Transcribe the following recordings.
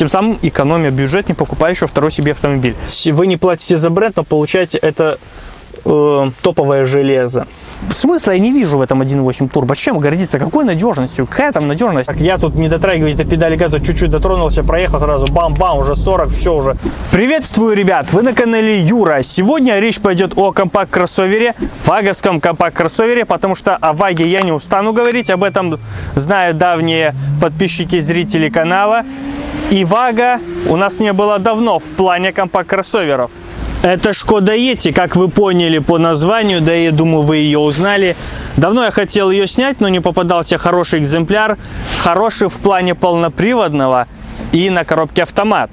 тем самым экономя бюджет, не покупая еще второй себе автомобиль. Вы не платите за бренд, но получаете это топовое железо. Смысла я не вижу в этом 1.8 турбо. Чем гордиться? Какой надежностью? Какая там надежность? Я тут, не дотрагиваясь до педали газа, чуть-чуть дотронулся, проехал сразу, бам-бам, уже 40, все уже. Приветствую, ребят! Вы на канале Юра. Сегодня речь пойдет о компакт-кроссовере, ваговском компакт-кроссовере, потому что о ваге я не устану говорить. Об этом знают давние подписчики и зрители канала. И вага у нас не было давно в плане компакт-кроссоверов. Это Шкода Йети, как вы поняли по названию, да и думаю, вы ее узнали. Давно я хотел ее снять, но не попадался хороший экземпляр. Хороший в плане полноприводного и на коробке автомат.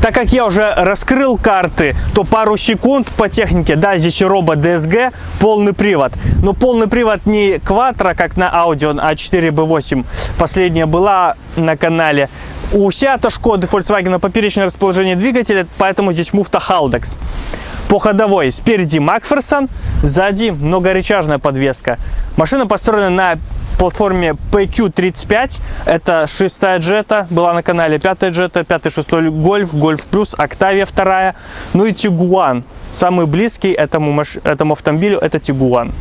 Так как я уже раскрыл карты, то пару секунд по технике. Да, здесь и робот DSG, полный привод. Но полный привод не Quattro, как на Audi, а 4B8. Последняя была на канале. У Seat, Шкоды, Volkswagen поперечное расположение двигателя, поэтому здесь муфта Haldex. По ходовой спереди Макферсон, сзади многорычажная подвеска. Машина построена на платформе PQ35. Это 6-я Jetta, была на канале 5-я Jetta, 5-й, 6-й Golf, Golf Plus, Octavia 2. Ну и Tiguan. Самый близкий этому автомобилю это Tiguan.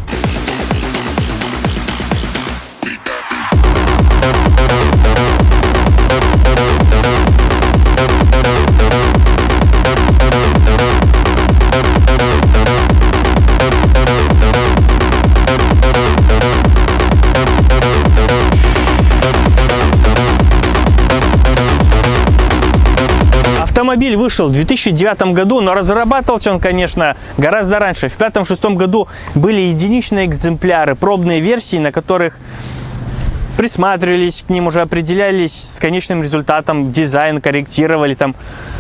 Автомобиль вышел в 2009 году, но разрабатывался он, конечно, гораздо раньше. В 2005-2006 году были единичные экземпляры, пробные версии, на которых присматривались к ним, уже определялись с конечным результатом, дизайн корректировали, там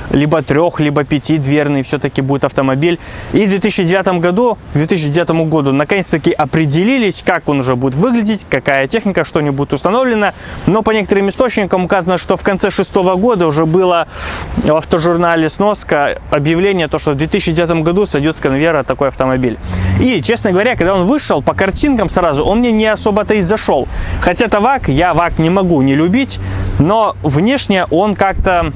либо 3-, либо 5-дверный все-таки будет автомобиль. И в 2009 году наконец-таки определились, как он уже будет выглядеть, какая техника, что не будет установлено. Но по некоторым источникам указано, что в конце 2006 года уже было в автожурнале сноска объявление, то, что в 2009 году сойдет с конвейера такой автомобиль. И, честно говоря, когда он вышел, по картинкам сразу, он мне не особо-то и зашел. Хотя это ваг, я ваг не могу не любить, но внешне он как-то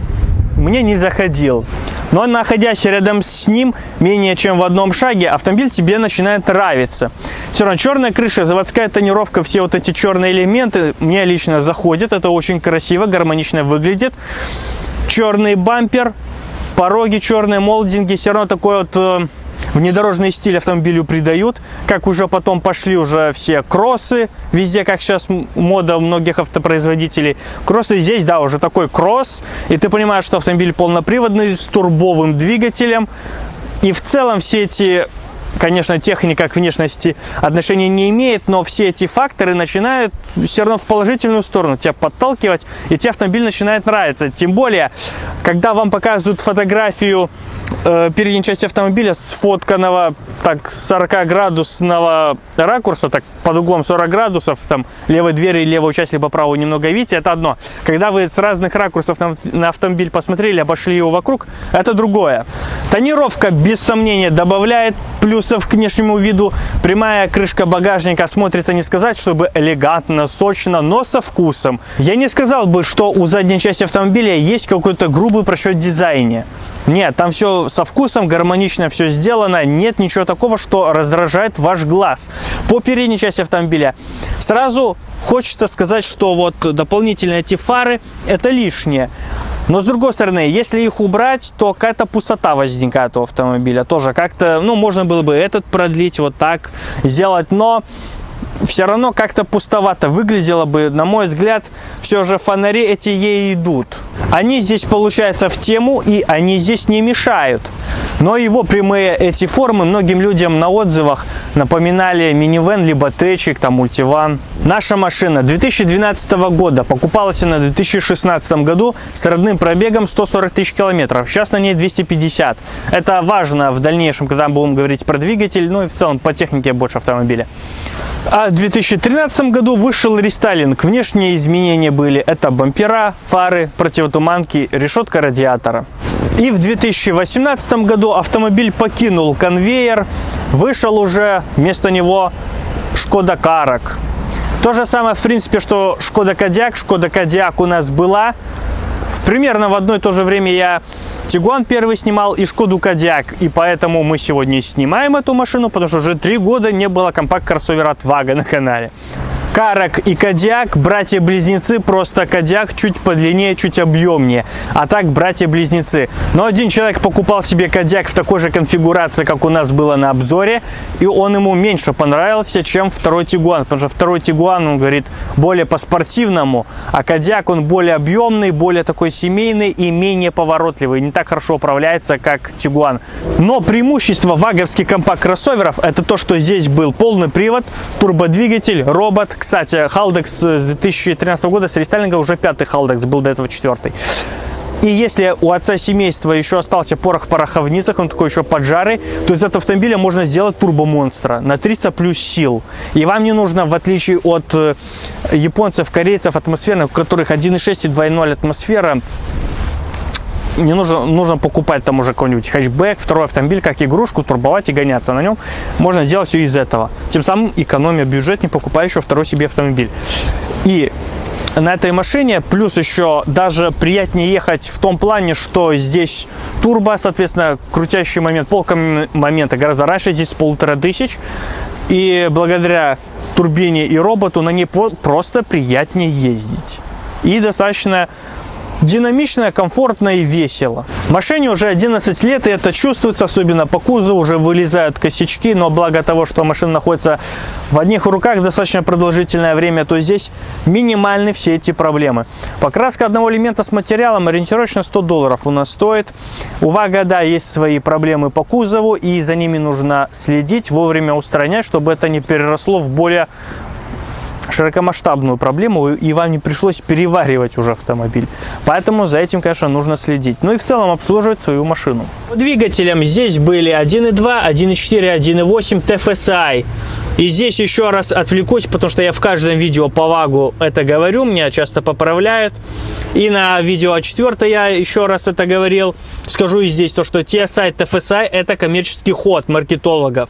мне не заходил. Но находясь рядом с ним менее чем в одном шаге, автомобиль тебе начинает нравиться. Все равно черная крыша, заводская тонировка, все вот эти черные элементы мне лично заходят. Это очень красиво, гармонично выглядит. Черный бампер, пороги черные, молдинги, все равно такой вот внедорожный стиль автомобилю придают. Как уже потом пошли уже все кроссы, везде, как сейчас мода у многих автопроизводителей. Кроссы здесь, да, уже такой кросс. И ты понимаешь, что автомобиль полноприводный, с турбовым двигателем. И в целом все эти, конечно, техника к внешности отношения не имеет, но все эти факторы начинают все равно в положительную сторону тебя подталкивать, и тебе автомобиль начинает нравиться. Тем более, когда вам показывают фотографию передней части автомобиля, сфотканного так 40-градусного ракурса, так под углом 40 градусов, там левой двери, левую часть, либо правую немного видите, это одно. Когда вы с разных ракурсов на автомобиль посмотрели, обошли его вокруг, это другое. Тонировка, без сомнения, добавляет плюсов к внешнему виду. Прямая крышка багажника смотрится, не сказать, чтобы элегантно, сочно, но со вкусом. Я не сказал бы, что у задней части автомобиля есть какой-то грубый просчет в дизайне. Нет, там все со вкусом, гармонично все сделано, нет ничего такого, что раздражает ваш глаз. По передней части автомобиля сразу хочется сказать, что вот дополнительно эти фары это лишнее. Но с другой стороны, если их убрать, то какая-то пустота возникает у автомобиля. Тоже как-то, ну, можно было бы этот продлить, вот так сделать, но все равно как-то пустовато выглядело бы. На мой взгляд, все же фонари эти ей идут. Они здесь, получается, в тему, и они здесь не мешают. Но его прямые эти формы многим людям на отзывах напоминали минивэн, либо течик, там мультиван. Наша машина 2012 года, покупалась она в 2016 году с родным пробегом 140 тысяч километров. Сейчас на ней 250. Это важно в дальнейшем, когда будем говорить про двигатель, ну и в целом по технике больше автомобиля. А в 2013 году вышел рестайлинг. Внешние изменения были: это бампера, фары, противотуманки, решетка радиатора. И в 2018 году автомобиль покинул конвейер, вышел уже вместо него Шкода Карак. То же самое, в принципе, что Шкода Кодиак. Шкода Кодиак у нас была Примерно в одно и то же время я Тигуан первый снимал и Шкоду Кодиак. И поэтому мы сегодня снимаем эту машину, потому что уже 3 года не было компакт-кроссовера от Вага на канале. Карак и Кодиак братья-близнецы, просто Кодиак чуть подлиннее, чуть объемнее, а так братья-близнецы. Но один человек покупал себе Кодиак в такой же конфигурации, как у нас было на обзоре, и он ему меньше понравился, чем второй Тигуан, потому что второй Тигуан, он говорит, более по-спортивному, а Кодиак он более объемный, более такой семейный и менее поворотливый, не так хорошо управляется, как Тигуан. Но преимущество ваговских компакт-кроссоверов это то, что здесь был полный привод, турбодвигатель, робот. Кстати, Haldex с 2013 года с рестайлинга уже 5-й Haldex был, до этого 4-й. И если у отца семейства еще остался порох в пороховницах, он такой еще поджарый, то из этого автомобиля можно сделать турбомонстра на 300 плюс сил. И вам не нужно, в отличие от японцев, корейцев атмосферных, у которых 1.6 и 2.0 атмосфера, не нужно покупать там уже какой-нибудь хэтчбэк, второй автомобиль, как игрушку, турбовать и гоняться на нем. Можно делать все из этого. Тем самым экономия бюджет, не покупая еще второй себе автомобиль. И на этой машине плюс еще даже приятнее ехать в том плане, что здесь турбо, соответственно, крутящий момент, полка момента гораздо раньше, здесь 1500. И благодаря турбине и роботу на ней просто приятнее ездить. И достаточно динамично, комфортно и весело. Машине уже 11 лет, и это чувствуется, особенно по кузову, уже вылезают косячки, но благо того, что машина находится в одних руках достаточно продолжительное время, то здесь минимальны все эти проблемы. Покраска одного элемента с материалом ориентировочно $100 у нас стоит. У Вага, да, есть свои проблемы по кузову, и за ними нужно следить, вовремя устранять, чтобы это не переросло в более широкомасштабную проблему, и вам не пришлось переваривать уже автомобиль. Поэтому за этим, конечно, нужно следить. Ну и в целом обслуживать свою машину. По двигателям здесь были 1.2, 1.4, 1.8 TFSI. И здесь еще раз отвлекусь, потому что я в каждом видео по Вагу это говорю, меня часто поправляют. И на видео 4 я еще раз это говорил. Скажу и здесь то, что TSI, TFSI это коммерческий ход маркетологов.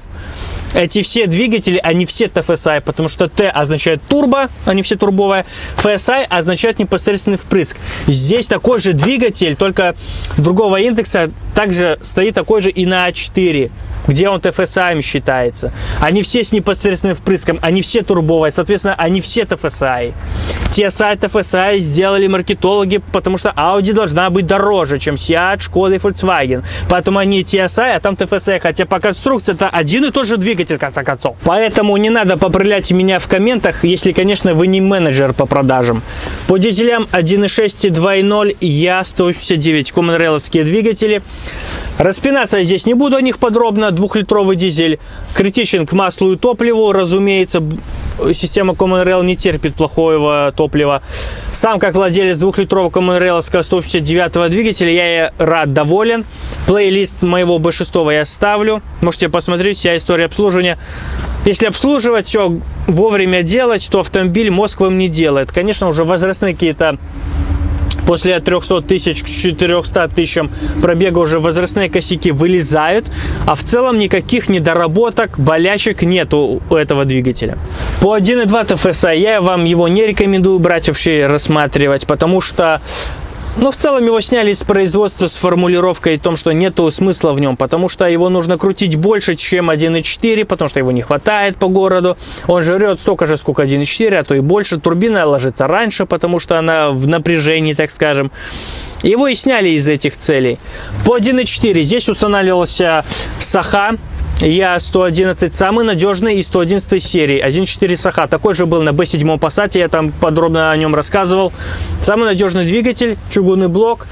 Эти все двигатели, они все TFSI, потому что T означает турбо, они все турбовые. FSI означает непосредственный впрыск. Здесь такой же двигатель, только другого индекса, также стоит такой же и на А4, где он TFSI считается. Они все с непосредственным впрыском, они все турбовые, соответственно, они все TFSI. TSI, TFSI сделали маркетологи, потому что Audi должна быть дороже, чем Seat, Skoda и Volkswagen. Поэтому они TSI, а там TFSI, хотя по конструкции это один и тот же двигатель, в конце концов. Поэтому не надо поправлять меня в комментах, если, конечно, вы не менеджер по продажам. По дизелям 1.6 и 2.0 я 189 Common Rail'овские двигатели. Распинаться я здесь не буду о них подробно. 2-литровый дизель критичен к маслу и топливу, разумеется. Система Common Rail не терпит плохого топлива. Сам, как владелец 2-литрового Common Rail'овского 159 двигателя, я рад, доволен. Плейлист моего B6 я ставлю. Можете посмотреть, вся история обслуживания. Если обслуживать все вовремя делать, то автомобиль мозг вам не делает. Конечно, уже возрастные какие-то, после 300 тысяч к 400 тысячам пробега уже возрастные косяки вылезают, а в целом никаких недоработок, болячек нету у этого двигателя. По 1.2 TFSI я вам его не рекомендую брать, вообще рассматривать, потому что в целом его сняли из производства с формулировкой о том, что нету смысла в нем, потому что его нужно крутить больше, чем 1.4, потому что его не хватает по городу. Он жрет столько же, сколько 1.4, а то и больше. Турбина ложится раньше, потому что она в напряжении, так скажем. Его и сняли из этих целей. По 1.4 здесь устанавливался Саха. Я 111 самый надежный из 111 серии, 1.4 Саха. Такой же был на B7 Passat, я там подробно о нем рассказывал. Самый надежный двигатель, чугунный блок,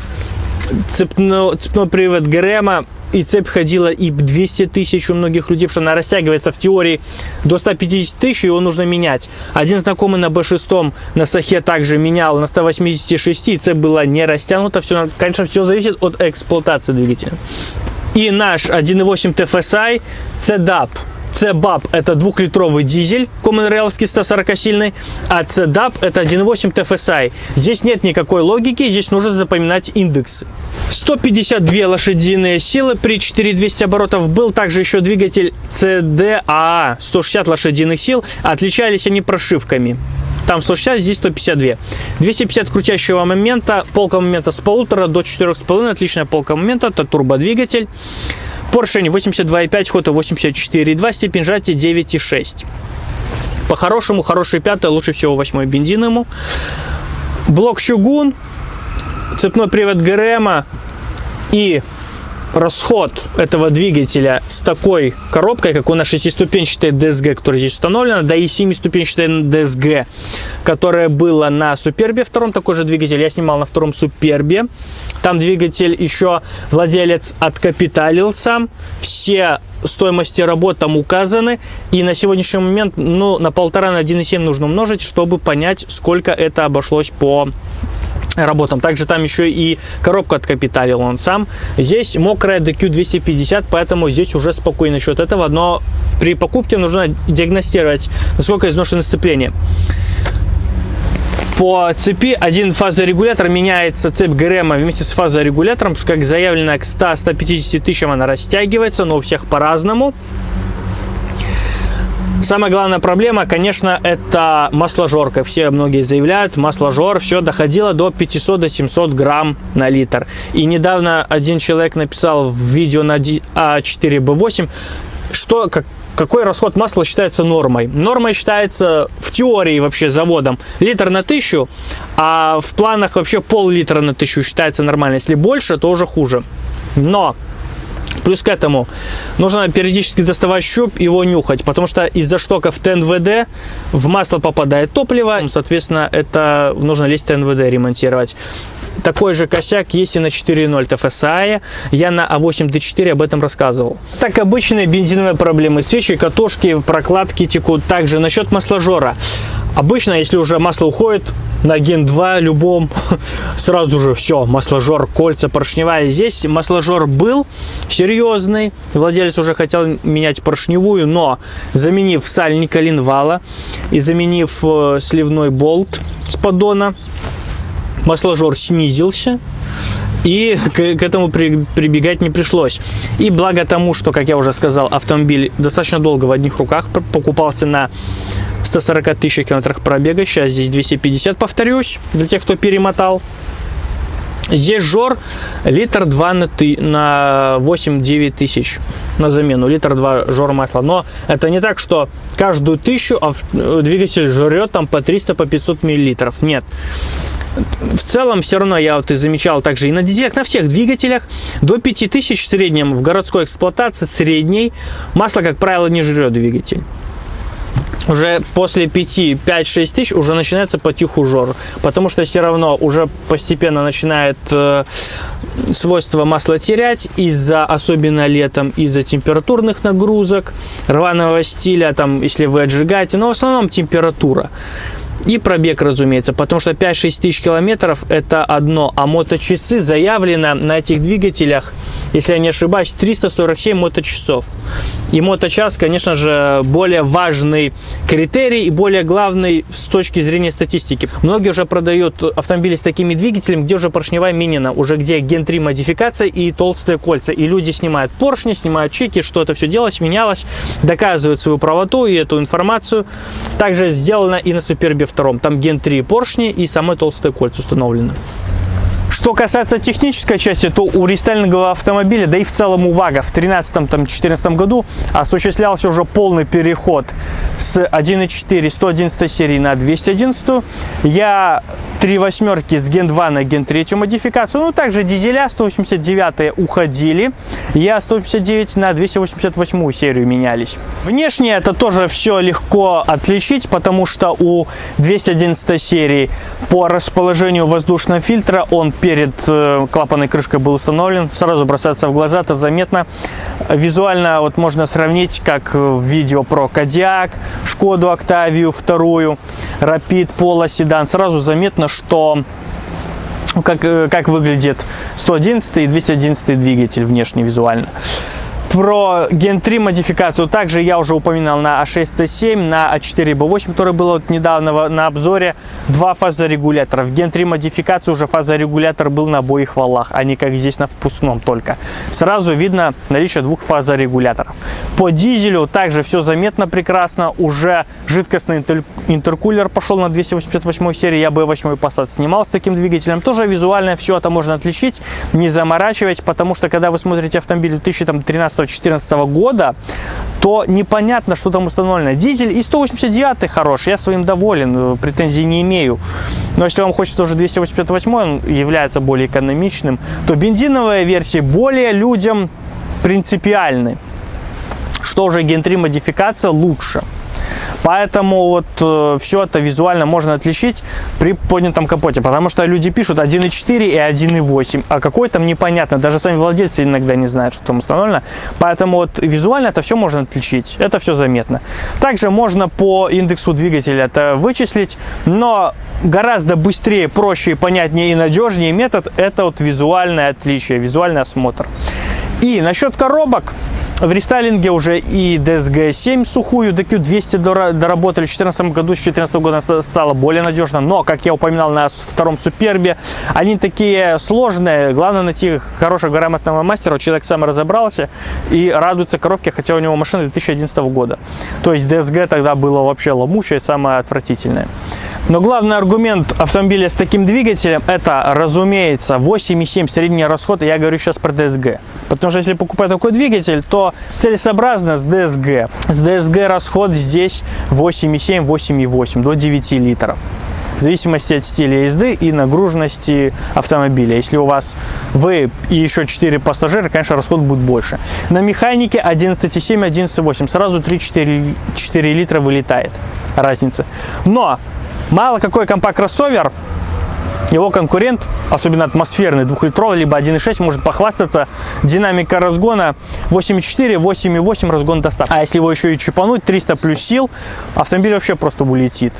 цепной привод ГРМ, и цепь ходила и 200 тысяч у многих людей, потому что она растягивается в теории до 150 тысяч, его нужно менять. Один знакомый на B6 на Сахе также менял на 186, и цепь была не растянута. Все, конечно, все зависит от эксплуатации двигателя. И наш 1.8 TFSI CDAP. CBAP это 2-литровый дизель Common Rail'овский 140-сильный, а CDAP это 1.8 TFSI. Здесь нет никакой логики, здесь нужно запоминать индексы. 152 лошадиные силы при 4200 оборотов. Был также еще двигатель CDAA 160 лошадиных сил. Отличались они прошивками. там 160, здесь 152. 250 крутящего момента, полка момента с 1,5 до 4,5, отличная полка момента, это турбодвигатель. Поршень 82,5, ход 84,2, степень сжатия 9,6. По-хорошему, хороший пятый, лучше всего 8 бензин ему. Блок чугун, цепной привод ГРМ и расход этого двигателя с такой коробкой, как у нас 6-ступенчатая DSG, которая здесь установлена, да и 7-ступенчатая DSG, которая была на Супербе втором, такой же двигатель я снимал на втором Супербе. Там двигатель еще владелец откапиталил сам, все стоимости работ там указаны, и на сегодняшний момент ну, на 1,5 на 1,7 нужно умножить, чтобы понять, сколько это обошлось по работам. Также там еще и коробку откапиталил он сам. Здесь мокрая DQ250, поэтому здесь уже спокойно насчет этого, но при покупке нужно диагностировать, насколько изношено сцепление. По цепи один фазорегулятор, меняется цепь ГРМ вместе с фазорегулятором, потому что, как заявлено, к 100-150 тысячам она растягивается, но у всех по-разному. Самая главная проблема, конечно, это масложорка. Все многие заявляют, масложор, все доходило до 500-700 грамм на литр. И недавно один человек написал в видео на А4Б8, что какой расход масла считается нормой. Нормой считается в теории вообще заводом литр на 1000, а в планах вообще пол-литра на 1000 считается нормально. Если больше, то уже хуже. Но плюс к этому нужно периодически доставать щуп, его нюхать, потому что из-за штоков ТНВД в масло попадает топливо, соответственно, это нужно лезть ТНВД ремонтировать. Такой же косяк есть и на 4.0 TFSI, я на А8-Д4 об этом рассказывал. Так, обычные бензиновые проблемы, свечи, катушки, прокладки текут. Также насчет масложора. Обычно, если уже масло уходит на Ген 2 любом, сразу же все, масложор, кольца, поршневая. Здесь масложор был серьезный, владелец уже хотел менять поршневую, но заменив сальник коленвала и заменив сливной болт с поддона, масложор снизился, и к этому прибегать не пришлось. И благо тому, что, как я уже сказал, автомобиль достаточно долго в одних руках покупался на 140 тысяч километрах пробега, сейчас здесь 250, повторюсь, для тех, кто перемотал. Здесь жор литр 2 на 8-9 тысяч на замену, литр 2 жор масла. Но это не так, что каждую 1000 двигатель жрет там по 300-500 миллилитров. Нет. В целом, все равно я вот и замечал также и на дизелях, на всех двигателях до 5000 в среднем в городской эксплуатации средней масло, как правило, не жрет двигатель. Уже после 5-6 тысяч уже начинается потиху жор, потому что все равно уже постепенно начинает свойства масла терять из-за, особенно летом, из-за температурных нагрузок, рваного стиля, там, если вы отжигаете, но в основном температура. И пробег, разумеется, потому что 5-6 тысяч километров это одно, а моточасы заявлено на этих двигателях, если я не ошибаюсь, 347 моточасов. И моточас, конечно же, более важный критерий и более главный с точки зрения статистики. Многие уже продают автомобили с такими двигателями, где уже поршневая менена, уже где Ген 3 модификация и толстые кольца. И люди снимают поршни, снимают чеки, что это все делалось, менялось, доказывают свою правоту и эту информацию. Также сделано и на Супербе втором. Там Ген 3 поршни и самые толстые кольца установлены. Что касается технической части, то у рестайлингового автомобиля, да и в целом у ВАГа в 2013-2014 году осуществлялся уже полный переход с 1.4 111 серии на 211. Я 3 восьмерки с Ген 2 на Ген 3 модификацию, ну также дизеля 189 уходили, я 159 на 288 серию менялись. Внешне это тоже все легко отличить, потому что у 211 серии по расположению воздушного фильтра он перед клапанной крышкой был установлен, сразу бросается в глаза, это заметно. Визуально вот можно сравнить, как в видео про Кодиак, Шкоду Октавию вторую, Rapid, Polo седан, сразу заметно, что как выглядит 111 и 211 двигатель внешне, визуально. Про Gen 3 модификацию также я уже упоминал на А6C7, на А4B8, который был вот недавно на обзоре. Два фазорегулятора. В Gen 3 модификации уже фазорегулятор был на обоих валах, а не как здесь на впускном только. Сразу видно наличие двух фазорегуляторов. По дизелю также все заметно прекрасно. Уже жидкостный интеркулер пошел на 288 серии. Я B8 Passat снимал с таким двигателем. Тоже визуально все это можно отличить, не заморачивать, потому что когда вы смотрите автомобиль 2013-2014 года, то непонятно, что там установлено. Дизель и 189 хороший, я своим доволен, претензий не имею. Но если вам хочется уже 288, он является более экономичным, то бензиновые версии более людям принципиальны. Что уже Gen 3 модификация лучше. Поэтому вот все это визуально можно отличить при поднятом капоте. Потому что люди пишут 1.4 и 1.8. А какой там непонятно. Даже сами владельцы иногда не знают, что там установлено. Поэтому вот визуально это все можно отличить. Это все заметно. Также можно по индексу двигателя это вычислить. Но гораздо быстрее, проще, понятнее и надежнее метод — это вот визуальное отличие, визуальный осмотр. И насчет коробок. В рестайлинге уже и DSG-7 сухую, DQ200 доработали в 2014 году, с 2014 года стало более надежно. Но, как я упоминал на втором Супербе, они такие сложные. Главное найти хорошего грамотного мастера. Человек сам разобрался и радуется коробке, хотя у него машина 2011 года. То есть DSG тогда было вообще ломучее, самое отвратительное. Но главный аргумент автомобиля с таким двигателем — это, разумеется, 8,7 средний расход. Я говорю сейчас про DSG. Потому что если покупать такой двигатель, то целесообразно с DSG. С DSG расход здесь 8,7, 8,8 до 9 литров. В зависимости от стиля езды и нагруженности автомобиля. Если у вас вы и еще 4 пассажира, конечно, расход будет больше. На механике 11,7, 11,8. Сразу 3-4 литра вылетает разница. Но мало какой компакт-кроссовер, его конкурент, особенно атмосферный, 2-литровый, либо 1.6, может похвастаться динамика разгона 8.4, 8.8 разгон до 100. А если его еще и чипануть, 300 плюс сил, автомобиль вообще просто улетит.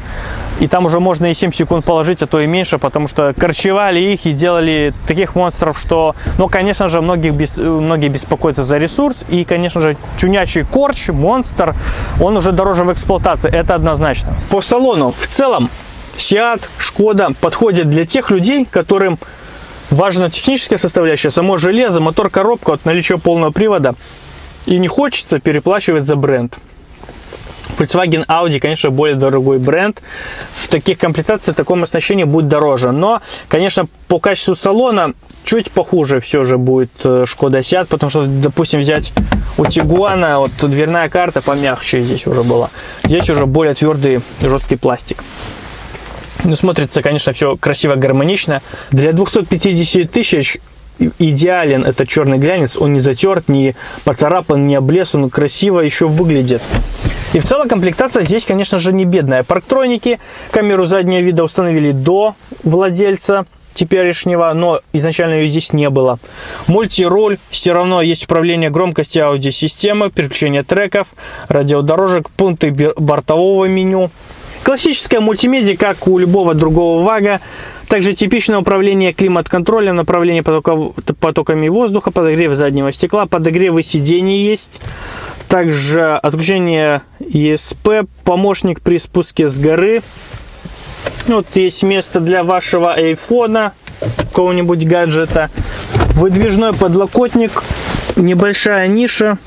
И там уже можно и 7 секунд положить, а то и меньше, потому что корчевали их и делали таких монстров, что, ну, конечно же, многие беспокоятся за ресурс. И, конечно же, тюнячий корч, монстр, он уже дороже в эксплуатации, это однозначно. По салону в целом Seat, Skoda подходят для тех людей, которым важна техническая составляющая, само железо, мотор, коробка, от наличия полного привода, и не хочется переплачивать за бренд. Volkswagen, Audi, конечно, более дорогой бренд. В таких комплектациях, в таком оснащении будет дороже. Но, конечно, по качеству салона чуть похуже все же будет Skoda Seat, потому что, допустим, взять у Tiguan, вот дверная карта помягче здесь уже была. Здесь уже более твердый, жесткий пластик. Ну, смотрится, конечно, все красиво, гармонично. Для 250 тысяч идеален этот черный глянец. Он не затерт, не поцарапан, не облез. Он красиво еще выглядит. И в целом комплектация здесь, конечно же, не бедная. Парктроники, камеру заднего вида установили до владельца теперешнего, но изначально ее здесь не было. Мультируль, все равно есть управление громкостью аудиосистемы, переключение треков, радиодорожек, пункты бортового меню. Классическая мультимедиа, как у любого другого ВАГа. Также типичное управление климат-контролем, направление потоками воздуха, подогрев заднего стекла, подогревы сидений есть. Также отключение ESP, помощник при спуске с горы. Вот есть место для вашего айфона, какого-нибудь гаджета. Выдвижной подлокотник, небольшая ниша.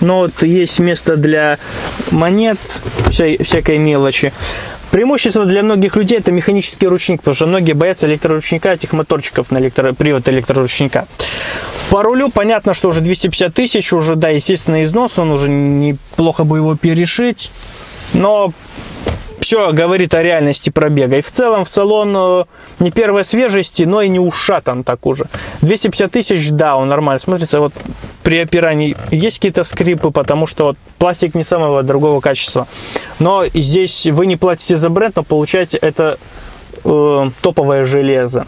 Но вот есть место для монет, всякой мелочи. Преимущество для многих людей — это механический ручник, потому что многие боятся электроручника, этих моторчиков на привод электроручника. По рулю понятно, что уже 250 тысяч, уже, да, естественно, износ, он уже неплохо бы его перешить, но все говорит о реальности пробега. И в целом в салон не первой свежести, но и не ушатан так уже. 250 тысяч, да, он нормально смотрится. Вот при опирании есть какие-то скрипы, потому что вот пластик не самого дорогого качества. Но здесь вы не платите за бренд, но получаете это топовое железо.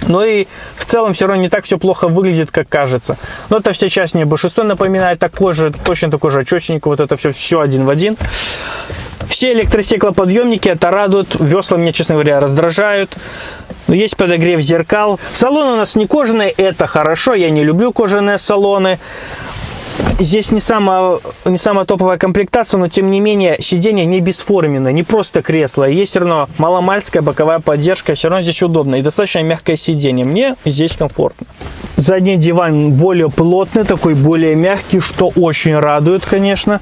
Но и в целом все равно не так все плохо выглядит, как кажется. Но это вся часть мне B6 напоминает, такой же, точно такой же отчетчик. Вот это все один в один. Все электростеклоподъемники, это радует. Весла меня, честно говоря, раздражают. Но есть подогрев зеркал. Салон у нас не кожаный, это хорошо. Я не люблю кожаные салоны. Здесь не самая топовая комплектация, но тем не менее сиденье не бесформенное, не просто кресло. Есть все равно маломальская боковая поддержка, все равно здесь удобно и достаточно мягкое сиденье. Мне здесь комфортно. Задний диван более плотный, такой более мягкий, что очень радует, конечно.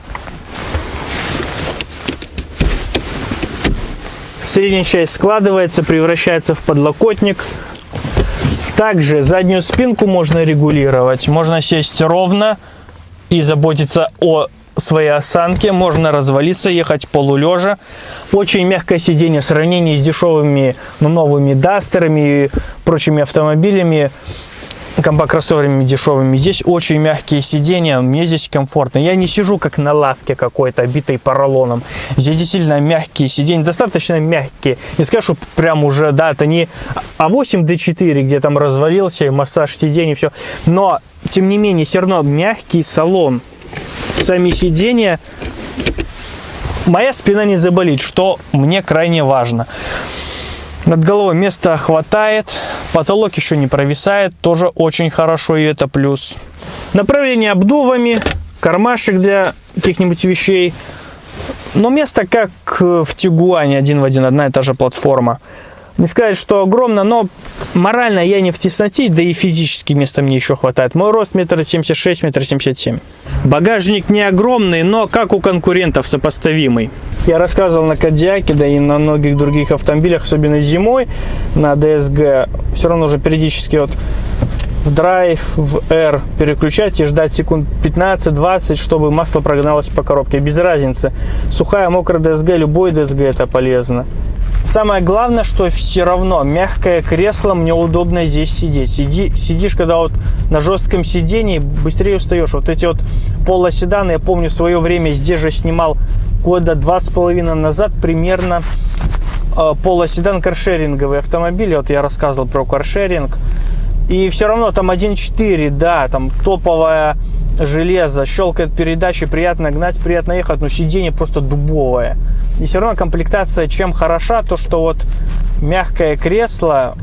Средняя часть складывается, превращается в подлокотник. Также заднюю спинку можно регулировать. Можно сесть ровно и заботиться о своей осанке. Можно развалиться, ехать полулежа. Очень мягкое сиденье в сравнении с дешевыми, но новыми Дастерами и прочими автомобилями, компакт-кроссоверами дешевыми. Здесь очень мягкие сиденья, мне здесь комфортно. Я не сижу как на лавке какой-то, обитой поролоном. Здесь действительно мягкие сиденья, достаточно мягкие. Не скажу, что прям уже, да, это не А8 D4, где там развалился, и массаж сидений, все. Но, тем не менее, все равно мягкий салон. Сами сиденья. Моя спина не заболит, что мне крайне важно. Над головой места хватает, потолок еще не провисает, тоже очень хорошо, и это плюс. Направление обдувами, кармашек для каких-нибудь вещей. Но место как в Тигуане, один в один, одна и та же платформа. Не сказать, что огромно, но морально я не в тесноте, да и физически места мне еще хватает. Мой рост 1,76 м, 1,77 м. Багажник не огромный, но как у конкурентов сопоставимый. Я рассказывал на Кодиаке, да и на многих других автомобилях, особенно зимой, на DSG, все равно уже периодически вот в драйв, в R переключать и ждать секунд 15-20, чтобы масло прогналось по коробке. Без разницы, сухая, мокрая DSG, любой DSG это полезно. Самое главное, что все равно мягкое кресло, мне удобно здесь сидеть. Сидишь, когда вот на жестком сидении, быстрее устаешь. Вот эти вот полоседаны, я помню, в свое время здесь же снимал года 2,5 назад примерно полоседан каршеринговый автомобиль. Вот я рассказывал про каршеринг. И все равно там 1.4, да, там топовое железо, щелкает передачи, приятно гнать, приятно ехать, но сиденье просто дубовое. И все равно комплектация чем хороша, то что вот мягкое кресло,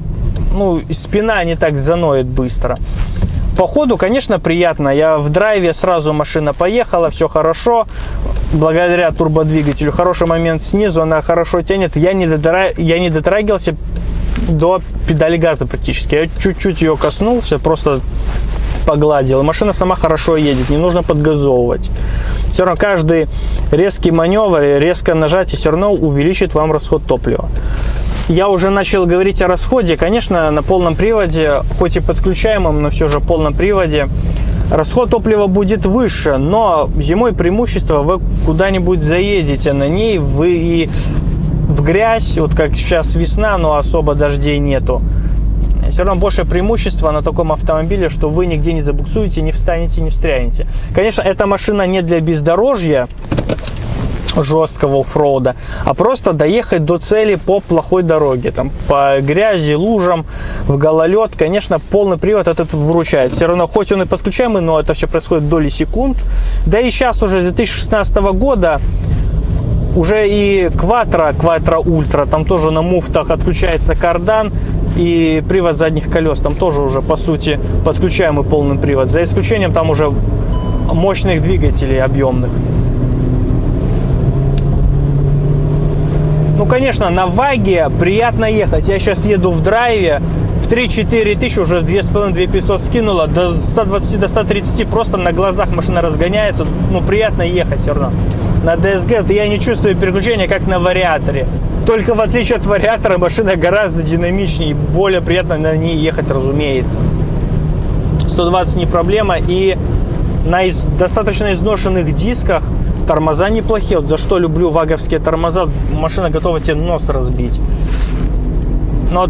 ну, спина не так заноет быстро. По ходу, конечно, приятно. Я в драйве, сразу машина поехала, все хорошо. Благодаря турбодвигателю хороший момент снизу, она хорошо тянет. Я не дотрагивался до педали газа практически. Я чуть-чуть ее коснулся, просто погладил. Машина сама хорошо едет, не нужно подгазовывать. Все равно каждый резкий маневр, резкое нажатие все равно увеличит вам расход топлива. Я уже начал говорить о расходе. Конечно, на полном приводе, хоть и подключаемом, но все же полном приводе, расход топлива будет выше. Но зимой преимущество, вы куда-нибудь заедете на ней, вы и в грязь, вот как сейчас весна, но особо дождей нету. Все равно больше преимущества на таком автомобиле, что вы нигде не забуксуете, не встанете, не встрянете. Конечно, эта машина не для бездорожья, жесткого оффроуда, а просто доехать до цели по плохой дороге, там, по грязи, лужам, в гололед. Конечно, полный привод этот выручает. Все равно, хоть он и подключаемый, но это все происходит в доли секунд. Да и сейчас уже с 2016 года уже и Quattro Ultra, там тоже на муфтах отключается кардан, и привод задних колес там тоже уже по сути подключаемый полный привод, за исключением там уже мощных двигателей объемных. Ну, конечно, на Ваге приятно ехать. Я сейчас еду в драйве, в 3-4 тысячи уже 2,5-2,500 скинула, до 120, до 130 просто на глазах машина разгоняется. Ну, приятно ехать все равно. На DSG я не чувствую переключения, как на вариаторе. Только в отличие от вариатора машина гораздо динамичнее и более приятно на ней ехать, разумеется. 120 не проблема, и на достаточно изношенных дисках тормоза неплохие. Вот за что люблю ваговские тормоза, машина готова тебе нос разбить. Но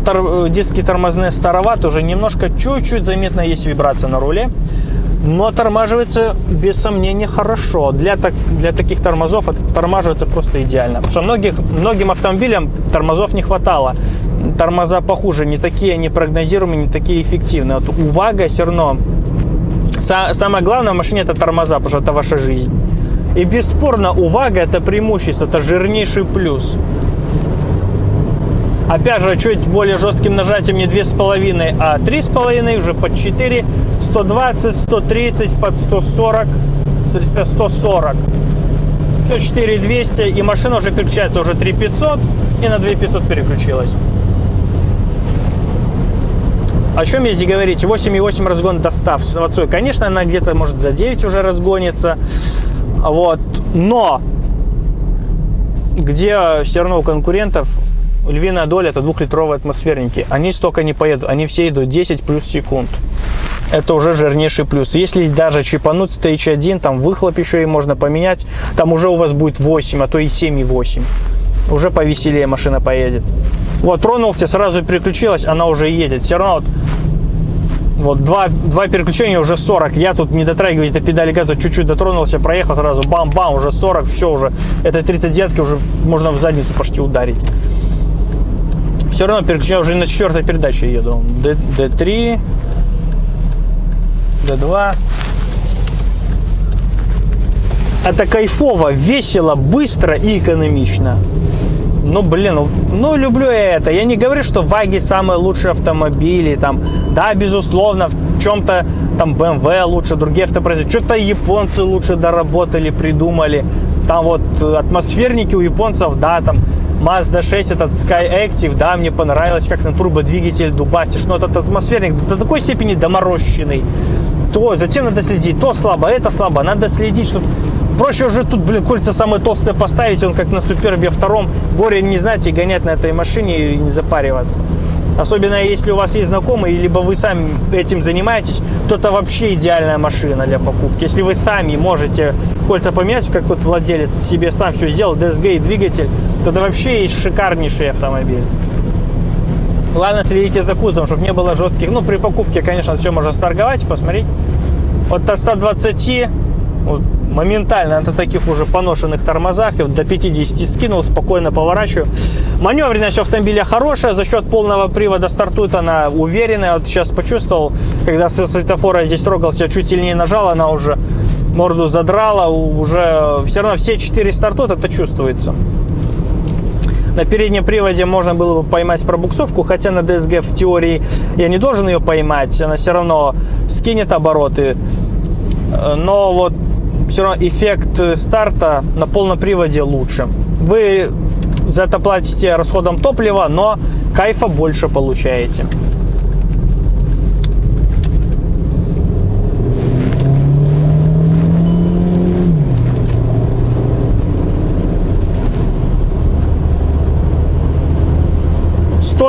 диски тормозные староваты, уже немножко, чуть-чуть заметно есть вибрация на руле. Но оттормаживается без сомнения хорошо. Для таких тормозов оттормаживается просто идеально. Потому что многим автомобилям тормозов не хватало. Тормоза похуже, не такие непрогнозируемые, не такие эффективные. Вот у Вага все равно самое главное в машине это тормоза, потому что это ваша жизнь. И бесспорно у Вага это преимущество, это жирнейший плюс. Опять же, чуть более жестким нажатием не 2,5, а 3,5, уже под 4, 120, 130, под 140. 140. Все 4200, и машина уже переключается уже 3500, и на 2500 переключилась. О чем я здесь говорить? 8,8 разгон достав с новацой. Конечно, она где-то может за 9 уже разгонится. Вот. Но где все равно у конкурентов львиная доля — это 2-литровые атмосферники. Они столько не поедут. Они все идут 10 плюс секунд. Это уже жирнейший плюс. Если даже чипануть Stage 1, там выхлоп еще и можно поменять, там уже у вас будет 8, а то и 7,8. Уже повеселее машина поедет. Вот, тронулся, сразу переключилась, она уже едет. Все равно вот два переключения уже 40. Я тут не дотрагиваюсь до педали газа, чуть-чуть дотронулся, проехал сразу, бам-бам, уже 40, все уже. Это 39-ки уже можно в задницу почти ударить. Все равно переключение уже на 4-й передаче еду. D3, D2. Это кайфово, весело, быстро и экономично. Ну, блин, ну, люблю я это. Я не говорю, что Ваги самые лучшие автомобили. Там, да, безусловно, в чем-то там BMW лучше, другие автопроизводители. Что-то японцы лучше доработали, придумали. Там вот атмосферники у японцев, да, там Mazda 6, этот Sky Active, да, мне понравилось, как на турбодвигатель дубасишь. Но этот атмосферник до такой степени доморощенный. То затем надо следить, то слабо, это слабо. Надо следить, чтобы... Проще уже тут, блин, кольца самые толстые поставить, он как на Супербе 2, горе не знать и гонять на этой машине и не запариваться. Особенно если у вас есть знакомые, либо вы сами этим занимаетесь, то это вообще идеальная машина для покупки. Если вы сами можете кольца поменять, как вот владелец себе сам все сделал, DSG и двигатель, то это вообще шикарнейший автомобиль. Главное, следите за кузовом, чтобы не было жестких. Ну, при покупке, конечно, все можно сторговать, посмотреть. Вот до 120, вот, моментально на таких уже поношенных тормозах, и вот до 50 скинул, спокойно поворачиваю. Маневренность автомобиля хорошая, за счет полного привода стартует она уверенная. Вот сейчас почувствовал, когда со светофора здесь трогался, чуть сильнее нажал, она уже морду задрала, уже все равно все 4 стартуют, это чувствуется. На переднем приводе можно было бы поймать пробуксовку, хотя на DSG в теории я не должен ее поймать, она все равно скинет обороты. Но вот все равно эффект старта на полном приводе лучше. Вы за это платите расходом топлива, но кайфа больше получаете.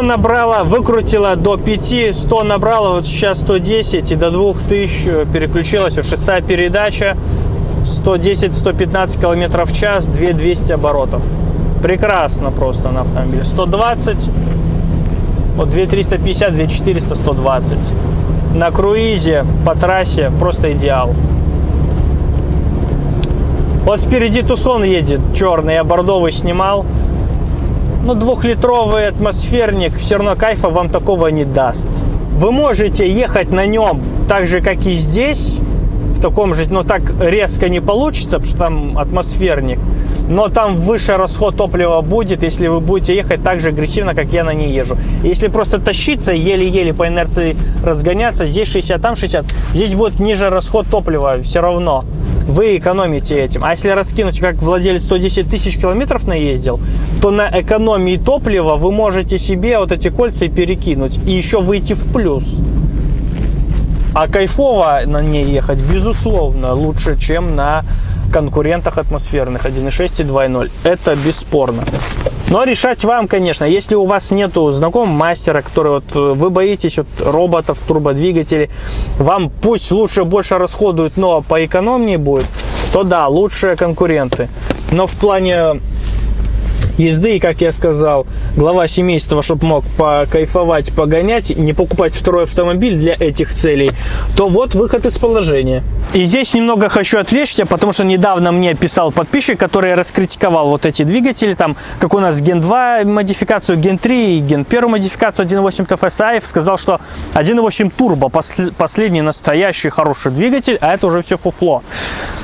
Набрала, выкрутила до 5, 100 набрала, вот сейчас 110 и до 2000 переключилась. Вот 6-я передача, 110-115 км в час, 2200 оборотов. Прекрасно просто на автомобиле. 120, вот 2350, 2400, 120. На круизе, по трассе просто идеал. Вот впереди Тусон едет, черный, я бордовый снимал. Но 2-литровый атмосферник все равно кайфа вам такого не даст. Вы можете ехать на нем так же, как и здесь, в таком же, но так резко не получится, потому что там атмосферник. Но там выше расход топлива будет, если вы будете ехать так же агрессивно, как я на ней езжу. Если просто тащиться, еле-еле по инерции разгоняться, здесь 60, там 60, здесь будет ниже расход топлива все равно. Вы экономите этим. А если раскинуть, как владелец 110 тысяч километров наездил, то на экономии топлива вы можете себе вот эти кольца перекинуть и еще выйти в плюс. А кайфово на ней ехать, безусловно, лучше, чем на конкурентах атмосферных 1.6 и 2.0. Это бесспорно. Но решать вам, конечно. Если у вас нету знакомого мастера, который вот вы боитесь вот роботов, турбодвигателей, вам пусть лучше больше расходуют, но поэкономнее будет, то да, лучшие конкуренты. Но в плане езды, и, как я сказал, глава семейства, чтобы мог покайфовать, погонять, не покупать второй автомобиль для этих целей, то вот выход из положения. И здесь немного хочу отвлечься, потому что недавно мне писал подписчик, который раскритиковал вот эти двигатели, там, как у нас Gen 2 модификацию, Gen 3 и Gen 1 модификацию 1.8 TFSI, сказал, что 1.8 турбо последний настоящий хороший двигатель, а это уже все фуфло.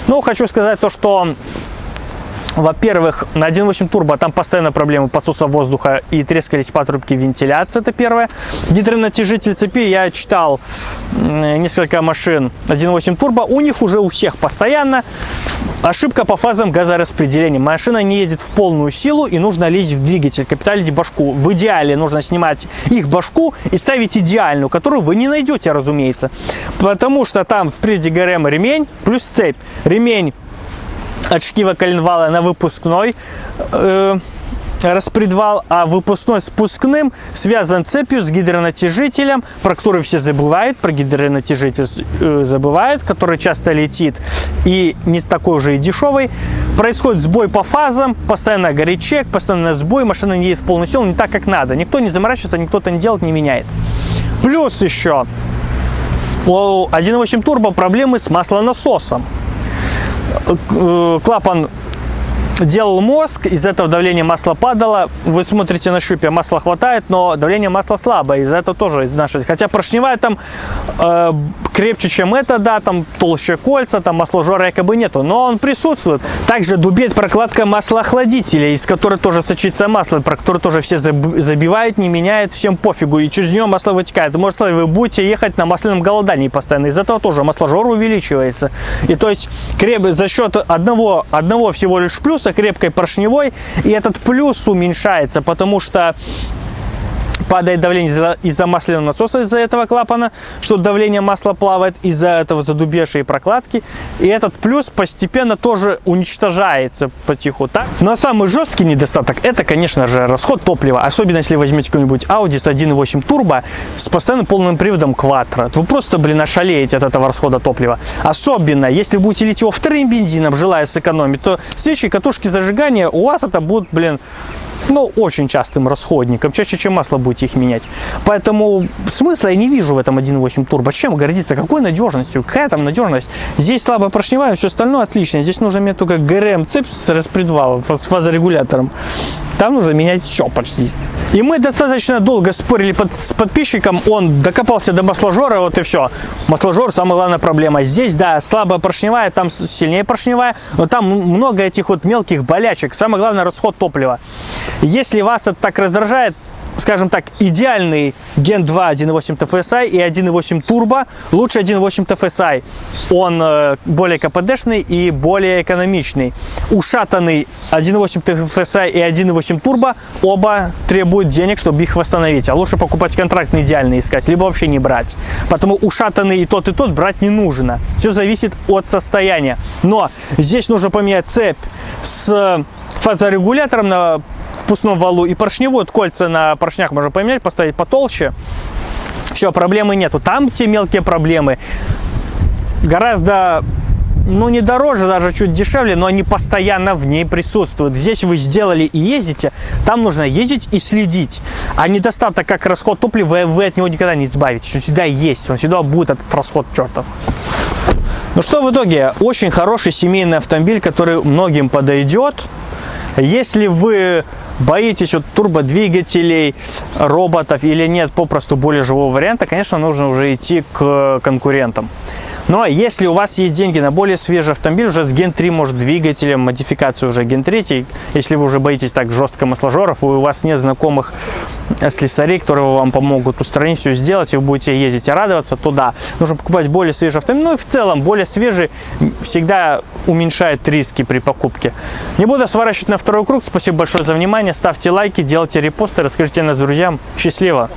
Ну, хочу сказать то, что Во-первых, на 1.8 турбо там постоянно проблемы подсоса воздуха и трескались патрубки вентиляции, это первое. Гидронатяжитель цепи, я читал несколько машин 1.8 турбо, у них уже у всех постоянно ошибка по фазам газораспределения. Машина не едет в полную силу и нужно лезть в двигатель, капиталить башку. В идеале нужно снимать их башку и ставить идеальную, которую вы не найдете, разумеется. Потому что там впереди ГРМ ремень плюс цепь. Ремень от шкива коленвала на выпускной распредвал, а выпускной с пускным связан цепью с гидронатяжителем, про который все забывают, про гидронатяжитель забывают, который часто летит и не такой уже и дешевый. Происходит сбой по фазам, постоянно горит чек, постоянно сбой, машина не едет в полную силу, не так, как надо. Никто не заморачивается, никто это не делает, не меняет. Плюс еще у 1.8 турбо проблемы с маслонасосом. Клапан делал мозг, из-за этого давление масла падало. Вы смотрите на щупе, масла хватает, но давление масла слабое, из-за этого тоже наша. Хотя поршневая там крепче, чем это, да, там толще кольца, там масложора якобы нету, но он присутствует. Также дубеет прокладка маслоохладителя, из которой тоже сочится масло, про который тоже все забивают, не меняют, всем пофигу, и через нее масло вытекает. Может, вы будете ехать на масляном голодании постоянно, из-за этого тоже масложор увеличивается. И то есть за счет одного всего лишь плюса, крепкой поршневой, и этот плюс уменьшается, потому что падает давление из-за масляного насоса, из-за этого клапана, что давление масла плавает, из-за этого задубевшей прокладки. И этот плюс постепенно тоже уничтожается потиху. Так? Но самый жесткий недостаток — это, конечно же, расход топлива. Особенно, если возьмете какой-нибудь Audi с 1.8 турбо с постоянным полным приводом Quattro. Вы просто, блин, ошалеете от этого расхода топлива. Особенно, если вы будете лить его вторым бензином, желая сэкономить, то свечи и катушки зажигания у вас это будут, блин, ну, очень частым расходником, чаще, чем масло будете их менять. Поэтому смысла я не вижу в этом 1.8 турбо. Чем гордиться? Какой надежностью? Какая там надежность? Здесь слабая поршневая, все остальное отлично. Здесь нужно иметь только ГРМ цепь с распредвалом, с фазорегулятором. Там нужно менять все почти. И мы достаточно долго спорили с подписчиком, он докопался до масложора, вот и все. Масложор — самая главная проблема. Здесь, да, слабая поршневая, там сильнее поршневая, но там много этих вот мелких болячек. Самое главное — расход топлива. Если вас это так раздражает, скажем так, идеальный Gen 2 1.8 TFSI и 1.8 Turbo, лучше 1.8 TFSI. Он более КПДшный и более экономичный. Ушатанный 1.8 TFSI и 1.8 Turbo оба требуют денег, чтобы их восстановить. А лучше покупать контрактный идеальный искать, либо вообще не брать. Потому ушатанный и тот брать не нужно. Все зависит от состояния. Но здесь нужно поменять цепь с фазорегулятором на впускном валу и поршневую, кольца на поршнях можно поменять, поставить потолще. Все, проблемы нету. Там те мелкие проблемы гораздо, ну, не дороже, даже чуть дешевле, но они постоянно в ней присутствуют. Здесь вы сделали и ездите, там нужно ездить и следить. А недостаток, как расход топлива, вы от него никогда не избавитесь. Он всегда есть, он всегда будет, этот расход чертов. Ну что, в итоге, очень хороший семейный автомобиль, который многим подойдет. Если вы боитесь от турбодвигателей, роботов или нет попросту более живого варианта, конечно, нужно уже идти к конкурентам. Но если у вас есть деньги на более свежий автомобиль, уже с Gen 3, может, двигателем, модификацию уже Gen 3, если вы уже боитесь так жестко масложоров, и у вас нет знакомых слесарей, которые вам помогут устранить, все сделать, и вы будете ездить и радоваться, то да, нужно покупать более свежий автомобиль. Ну и в целом, более свежий всегда уменьшает риски при покупке. Не буду сворачивать на второй круг. Спасибо большое за внимание. Ставьте лайки, делайте репосты, расскажите нас друзьям. Счастливо!